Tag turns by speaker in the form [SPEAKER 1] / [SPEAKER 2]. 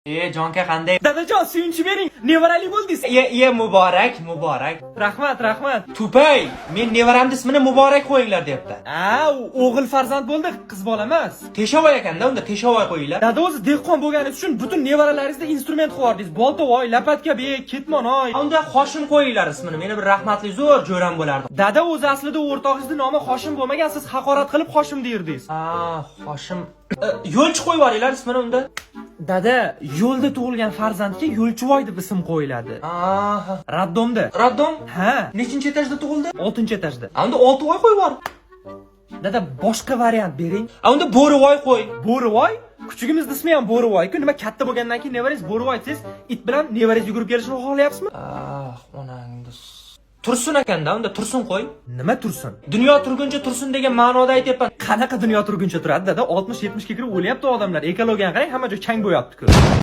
[SPEAKER 1] Jonka qanday?
[SPEAKER 2] Dadajon, suyunchi bering. Nevarali bo'ldingiz.
[SPEAKER 1] Muborak.
[SPEAKER 2] Rahmat.
[SPEAKER 1] Tupay, men nevaramni ismini Muborak qo'yinglar deyapti.
[SPEAKER 2] O'g'il farzand bo'ldi, qiz bola emas.
[SPEAKER 1] Teshovoy ekanda, unda Teshovoy qo'yinglar.
[SPEAKER 2] Dada o'zi dehqon bo'lganingiz uchun butun nevaralaringizda instrument qo'yardingiz. Boltovoy, lapatka bek, ketmonoy.
[SPEAKER 1] Unda Hoshim qo'yinglar ismini. Meni bir rahmatli zo'r jo'ram bo'lardi.
[SPEAKER 2] Dada o'zi aslida o'rtog'ingizning nomi Hoshim bo'lmagan, siz haqorat qilib Hoshim deyrdingiz.
[SPEAKER 1] Hoshim. Yo'lchi qo'yib yuboringlar ismini unda.
[SPEAKER 2] Dada, yo'lda tug'ilgan farzandga Yo'lchivoy deb ism qo'yiladi. Raddomda.
[SPEAKER 1] Raddom?
[SPEAKER 2] Ha.
[SPEAKER 1] Nechinchi etajda tug'ildi?
[SPEAKER 2] 6-etajda.
[SPEAKER 1] Unda Oltivoy qo'yib yubor.
[SPEAKER 2] Dada, boshqa variant bering.
[SPEAKER 1] Unda Bo'rivoy qo'y.
[SPEAKER 2] Bo'rivoy? Kuchugimiz ismi ham Bo'rivoy-ku. Nima katta bo'lgandan keyin nevarangiz Bo'rivoy siz it bilan nevarangiz yugurib kelishini xohlayapsizmi?
[SPEAKER 1] Onangni. Tursun ekanda, unda Tursun qo'y.
[SPEAKER 2] Nima Tursun?
[SPEAKER 1] Dunyo turguncha Tursun degan ma'noda aytyapman.
[SPEAKER 2] Qanaqa dunyo turguncha turadi dada? 60-70 ga kirib o'lyapti odamlar. Ekologiyani qarang, hamma joy chang bo'yapti-ku.